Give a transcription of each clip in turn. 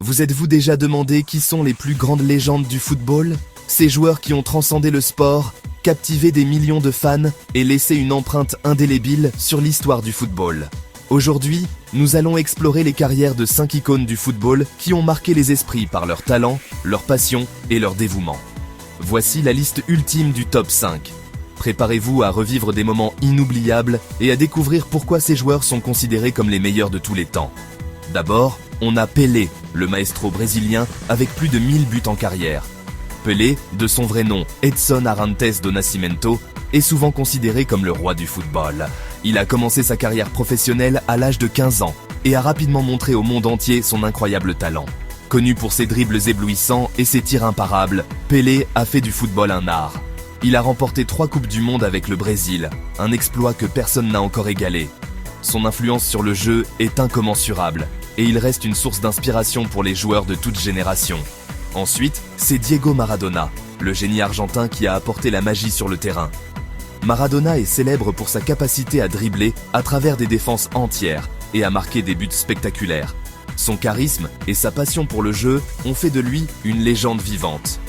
Vous êtes-vous déjà demandé qui sont les plus grandes légendes du football? Ces joueurs qui ont transcendé le sport, captivé des millions de fans et laissé une empreinte indélébile sur l'histoire du football. Aujourd'hui, nous allons explorer les carrières de 5 icônes du football qui ont marqué les esprits par leur talent, leur passion et leur dévouement. Voici la liste ultime du top 5. Préparez-vous à revivre des moments inoubliables et à découvrir pourquoi ces joueurs sont considérés comme les meilleurs de tous les temps. D'abord, on a Pelé, le maestro brésilien avec plus de 1000 buts en carrière. Pelé, de son vrai nom Edson Arantes do Nascimento, est souvent considéré comme le roi du football. Il a commencé sa carrière professionnelle à l'âge de 15 ans et a rapidement montré au monde entier son incroyable talent. Connu pour ses dribbles éblouissants et ses tirs imparables, Pelé a fait du football un art. Il a remporté 3 Coupes du Monde avec le Brésil, un exploit que personne n'a encore égalé. Son influence sur le jeu est incommensurable et il reste une source d'inspiration pour les joueurs de toute génération. Ensuite, c'est Diego Maradona, le génie argentin qui a apporté la magie sur le terrain. Maradona est célèbre pour sa capacité à dribbler à travers des défenses entières et à marquer des buts spectaculaires. Son charisme et sa passion pour le jeu ont fait de lui une légende vivante.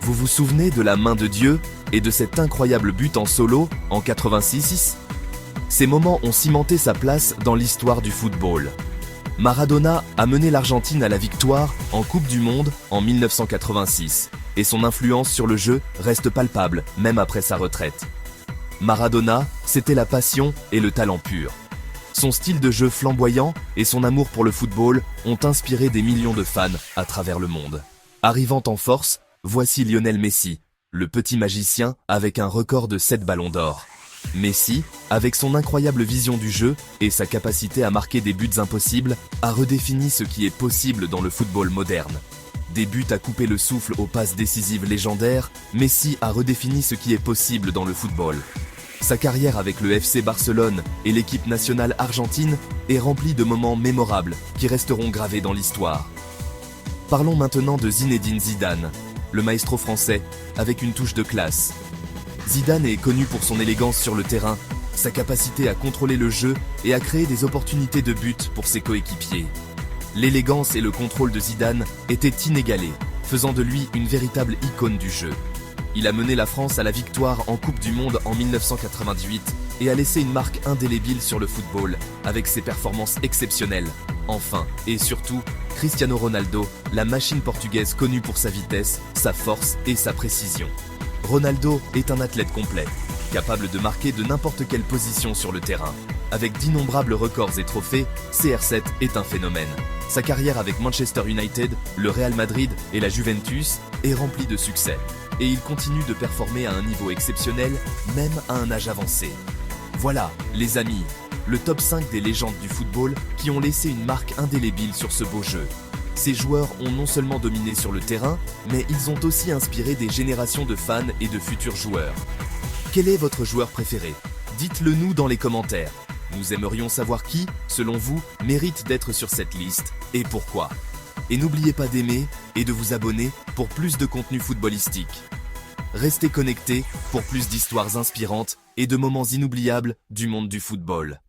Vous vous souvenez de la main de Dieu et de cet incroyable but en solo en 86? Ces moments ont cimenté sa place dans l'histoire du football. Maradona a mené l'Argentine à la victoire en Coupe du Monde en 1986 et son influence sur le jeu reste palpable même après sa retraite. Maradona, c'était la passion et le talent pur. Son style de jeu flamboyant et son amour pour le football ont inspiré des millions de fans à travers le monde. Arrivant en force, voici Lionel Messi, le petit magicien avec un record de 7 ballons d'or. Messi, avec son incroyable vision du jeu et sa capacité à marquer des buts impossibles, a redéfini ce qui est possible dans le football moderne. Des buts à couper le souffle aux passes décisives légendaires, Messi a redéfini ce qui est possible dans le football. Sa carrière avec le FC Barcelone et l'équipe nationale argentine est remplie de moments mémorables qui resteront gravés dans l'histoire. Parlons maintenant de Zinedine Zidane, le maestro français, avec une touche de classe. Zidane est connu pour son élégance sur le terrain, sa capacité à contrôler le jeu et à créer des opportunités de but pour ses coéquipiers. L'élégance et le contrôle de Zidane étaient inégalés, faisant de lui une véritable icône du jeu. Il a mené la France à la victoire en Coupe du Monde en 1998 et a laissé une marque indélébile sur le football avec ses performances exceptionnelles. Enfin, et surtout, Cristiano Ronaldo, la machine portugaise connue pour sa vitesse, sa force et sa précision. Ronaldo est un athlète complet, capable de marquer de n'importe quelle position sur le terrain. Avec d'innombrables records et trophées, CR7 est un phénomène. Sa carrière avec Manchester United, le Real Madrid et la Juventus est remplie de succès. Et il continue de performer à un niveau exceptionnel, même à un âge avancé. Voilà, les amis, le top 5 des légendes du football qui ont laissé une marque indélébile sur ce beau jeu. Ces joueurs ont non seulement dominé sur le terrain, mais ils ont aussi inspiré des générations de fans et de futurs joueurs. Quel est votre joueur préféré? Dites-le nous dans les commentaires. Nous aimerions savoir qui, selon vous, mérite d'être sur cette liste et pourquoi. Et n'oubliez pas d'aimer et de vous abonner pour plus de contenu footballistique. Restez connectés pour plus d'histoires inspirantes et de moments inoubliables du monde du football.